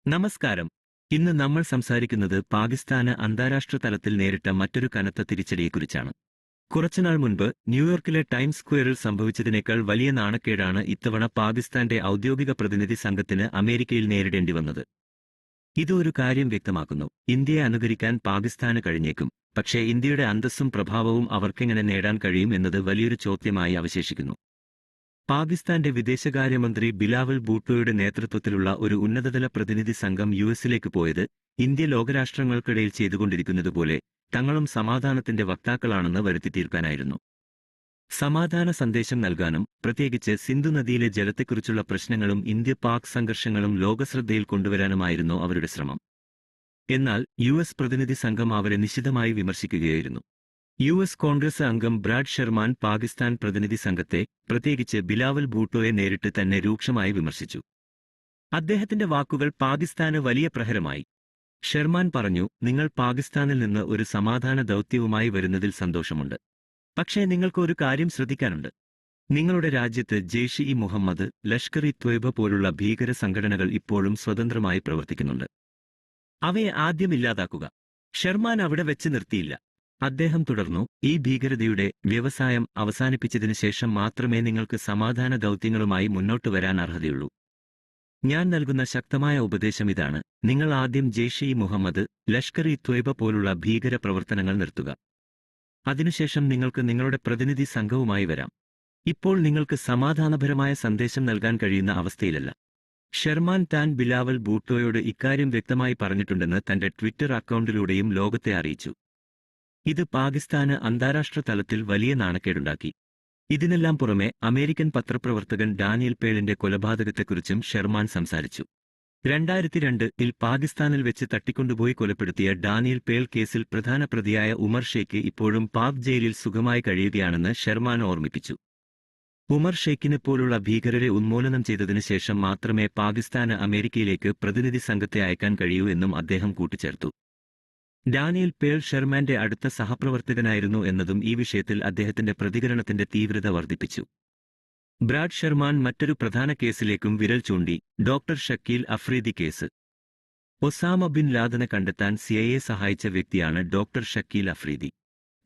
നമസ്കാരം. ഇന്ന് നമ്മൾ സംസാരിക്കുന്നത് പാകിസ്ഥാന് അന്താരാഷ്ട്ര തലത്തിൽ നേരിട്ട മറ്റൊരു കനത്ത തിരിച്ചടിയെക്കുറിച്ചാണ്. കുറച്ചുനാൾ മുൻപ് ന്യൂയോർക്കിലെ ടൈംസ് സ്ക്വയറിൽ സംഭവിച്ചതിനേക്കാൾ വലിയ നാണക്കേടാണ് ഇത്തവണ പാകിസ്ഥാന്റെ ഔദ്യോഗിക പ്രതിനിധി സംഘത്തിന് അമേരിക്കയിൽ നേരിടേണ്ടി വന്നത്. ഇത് ഒരു കാര്യം വ്യക്തമാക്കുന്നു: ഇന്ത്യയെ അനുകരിക്കാൻ പാകിസ്ഥാന് കഴിഞ്ഞേക്കും, പക്ഷേ ഇന്ത്യയുടെ അന്തസ്സും പ്രഭാവവും അവർക്കെങ്ങനെ നേടാൻ കഴിയും എന്നത് വലിയൊരു ചോദ്യമായി അവശേഷിക്കുന്നു. പാകിസ്ഥാന്റെ വിദേശകാര്യമന്ത്രി ബിലാവൽ ഭൂട്ടോയുടെ നേതൃത്വത്തിലുള്ള ഒരു ഉന്നതതല പ്രതിനിധി സംഘം യുഎസിലേക്ക് പോയത് ഇന്ത്യ ലോകരാഷ്ട്രങ്ങൾക്കിടയിൽ ചെയ്തുകൊണ്ടിരിക്കുന്നതുപോലെ തങ്ങളും സമാധാനത്തിന്റെ വക്താക്കളാണെന്ന് വരുത്തിത്തീർക്കാനായിരുന്നു. സമാധാന സന്ദേശം നൽകാനും പ്രത്യേകിച്ച് സിന്ധു നദിയിലെ ജലത്തെക്കുറിച്ചുള്ള പ്രശ്നങ്ങളും ഇന്ത്യ പാക് സംഘർഷങ്ങളും ലോകശ്രദ്ധയിൽ കൊണ്ടുവരാനുമായിരുന്നു അവരുടെ ശ്രമം. എന്നാൽ യുഎസ് പ്രതിനിധി സംഘം അവരെ നിശിതമായി വിമർശിക്കുകയായിരുന്നു. യുഎസ് കോൺഗ്രസ് അംഗം ബ്രാഡ് ഷെർമാൻ പാകിസ്ഥാൻ പ്രതിനിധി സംഘത്തെ, പ്രത്യേകിച്ച് ബിലാവൽ ഭൂട്ടോയെ നേരിട്ട് തന്നെ രൂക്ഷമായി വിമർശിച്ചു. അദ്ദേഹത്തിന്റെ വാക്കുകൾ പാകിസ്ഥാന് വലിയ പ്രഹരമായി. ഷെർമാൻ പറഞ്ഞു, നിങ്ങൾ പാകിസ്ഥാനിൽ നിന്ന് ഒരു സമാധാന ദൗത്യവുമായി വരുന്നതിൽ സന്തോഷമുണ്ട്. പക്ഷേ നിങ്ങൾക്ക് ഒരു കാര്യം ശ്രദ്ധിക്കാനുണ്ട്. നിങ്ങളുടെ രാജ്യത്ത് ജെയ്ഷ് ഇ മുഹമ്മദ്, ലഷ്കർ ഇ ത്വയ്ബ പോലുള്ള ഭീകര സംഘടനകൾ ഇപ്പോഴും സ്വതന്ത്രമായി പ്രവർത്തിക്കുന്നുണ്ട്. അവയെ ആദ്യം ഇല്ലാതാക്കുക. ഷെർമാൻ അവിടെ വെച്ച് നിർത്തിയില്ല. അദ്ദേഹം തുടർന്നു, ഈ ഭീകരതയുടെ വ്യവസായം അവസാനിപ്പിച്ചതിനു ശേഷം മാത്രമേ നിങ്ങൾക്ക് സമാധാന ദൗത്യങ്ങളുമായി മുന്നോട്ടു വരാൻ അർഹതയുള്ളൂ. ഞാൻ നൽകുന്ന ശക്തമായ ഉപദേശം ഇതാണ്: നിങ്ങൾ ആദ്യം ജെയ്ഷ് ഇ മുഹമ്മദ്, ലഷ്കർ ഇ ത്വയ്ബ പോലുള്ള ഭീകര പ്രവർത്തനങ്ങൾ നിർത്തുക. അതിനുശേഷം നിങ്ങൾക്ക് നിങ്ങളുടെ പ്രതിനിധി സംഘവുമായി വരാം. ഇപ്പോൾ നിങ്ങൾക്ക് സമാധാനപരമായ സന്ദേശം നൽകാൻ കഴിയുന്ന അവസ്ഥയിലല്ല. ഷെർമാൻ താൻ ബിലാവൽ ഭൂട്ടോയോട് ഇക്കാര്യം വ്യക്തമായി പറഞ്ഞിട്ടുണ്ടെന്ന് തന്റെ ട്വിറ്റർ അക്കൗണ്ടിലൂടെയും ലോകത്തെ അറിയിച്ചു. ഇത് പാകിസ്ഥാന് അന്താരാഷ്ട്ര തലത്തിൽ വലിയ നാണക്കേടുണ്ടാക്കി. ഇതിനെല്ലാം പുറമെ അമേരിക്കൻ പത്രപ്രവർത്തകൻ ഡാനിയൽ പേളിന്റെ കൊലപാതകത്തെക്കുറിച്ചും ഷെർമാൻ സംസാരിച്ചു. 2002-ൽ പാകിസ്ഥാനിൽ വെച്ച് തട്ടിക്കൊണ്ടുപോയി കൊലപ്പെടുത്തിയ ഡാനിയൽ പേൾ കേസിൽ പ്രധാന പ്രതിയായ ഉമർ ഷെയ്ഖ് ഇപ്പോഴും പാക് ജയിലിൽ സുഖമായി കഴിയുകയാണെന്ന് ഷെർമാൻ ഓർമ്മിപ്പിച്ചു. ഉമർ ഷെയ്ഖിനെ പോലുള്ള ഭീകരരെ ഉന്മൂലനം ചെയ്തതിനു ശേഷം മാത്രമേ പാകിസ്ഥാന് അമേരിക്കയിലേക്ക് പ്രതിനിധി സംഘത്തെ അയക്കാൻ കഴിയൂ എന്നും അദ്ദേഹം കൂട്ടിച്ചേർത്തു. ഡാനിയൽ പേൾ ഷെർമാന്റെ അടുത്ത സഹപ്രവർത്തകനായിരുന്നു എന്നതും ഈ വിഷയത്തിൽ അദ്ദേഹത്തിന്റെ പ്രതികരണത്തിന്റെ തീവ്രത വർദ്ധിപ്പിച്ചു. ബ്രാഡ് ഷെർമാൻ മറ്റൊരു പ്രധാന കേസിലേക്കും വിരൽ ചൂണ്ടി: doctor Shakeel Afridi case. Osama bin ലാദനെ കണ്ടെത്താൻ സിഐഎ സഹായിച്ച വ്യക്തിയാണ് ഡോക്ടർ ഷക്കീൽ അഫ്രീദി.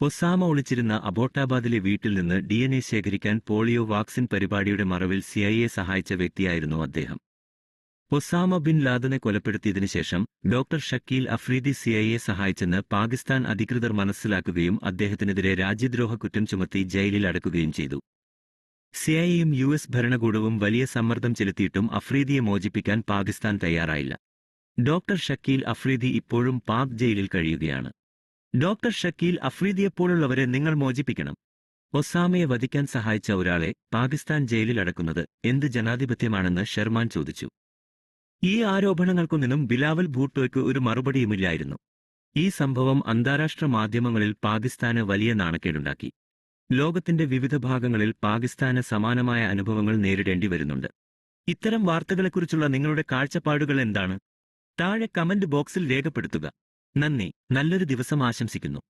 ഒസാമ ഒളിച്ചിരുന്ന അബോട്ടാബാദിലെ വീട്ടിൽ നിന്ന് DNA ശേഖരിക്കാൻ പോളിയോ വാക്സിൻ പരിപാടിയുടെ മറവിൽ സിഐഎ സഹായിച്ച വ്യക്തിയായിരുന്നു അദ്ദേഹം. ഒസാമ ബിൻ ലാദനെ കൊലപ്പെടുത്തിയതിനു ശേഷം ഡോക്ടർ ഷക്കീൽ അഫ്രീദി സിഐഎ സഹായിച്ചെന്ന് പാകിസ്ഥാൻ അധികൃതർ മനസ്സിലാക്കുകയും അദ്ദേഹത്തിനെതിരെ രാജ്യദ്രോഹ കുറ്റം ചുമത്തി ജയിലിൽ അടക്കുകയും ചെയ്തു. സിഐഎയും യുഎസ് ഭരണകൂടവും വലിയ സമ്മർദ്ദം ചെലുത്തിയിട്ടും അഫ്രീദിയെ മോചിപ്പിക്കാൻ പാകിസ്ഥാൻ തയ്യാറായില്ല. ഡോക്ടർ ഷക്കീൽ അഫ്രീദി ഇപ്പോഴും പാക് ജയിലിൽ കഴിയുകയാണ്. ഡോക്ടർ ഷക്കീൽ അഫ്രീദിയെപ്പോലുള്ളവരെ നിങ്ങൾ മോചിപ്പിക്കണം. ഒസാമയെ വധിക്കാൻ സഹായിച്ച ഒരാളെ പാകിസ്ഥാൻ ജയിലിൽ അടക്കുന്നത് എന്ത് ജനാധിപത്യമാണെന്ന് ഷെർമാൻ ചോദിച്ചു. ഈ ആരോപണങ്ങൾക്കൊന്നിനും ബിലാവൽ ഭൂട്ടോയ്ക്ക് ഒരു മറുപടിയുമില്ലായിരുന്നു. ഈ സംഭവം അന്താരാഷ്ട്ര മാധ്യമങ്ങളിൽ പാകിസ്ഥാന് വലിയ നാണക്കേടുണ്ടാക്കി. ലോകത്തിന്റെ വിവിധ ഭാഗങ്ങളിൽ പാകിസ്ഥാന് സമാനമായ അനുഭവങ്ങൾ നേരിടേണ്ടി വരുന്നുണ്ട്. ഇത്തരം വാർത്തകളെക്കുറിച്ചുള്ള നിങ്ങളുടെ കാഴ്ചപ്പാടുകൾ എന്താണ്? താഴെ കമന്റ് ബോക്സിൽ രേഖപ്പെടുത്തുക. നന്ദി. നല്ലൊരു ദിവസം ആശംസിക്കുന്നു.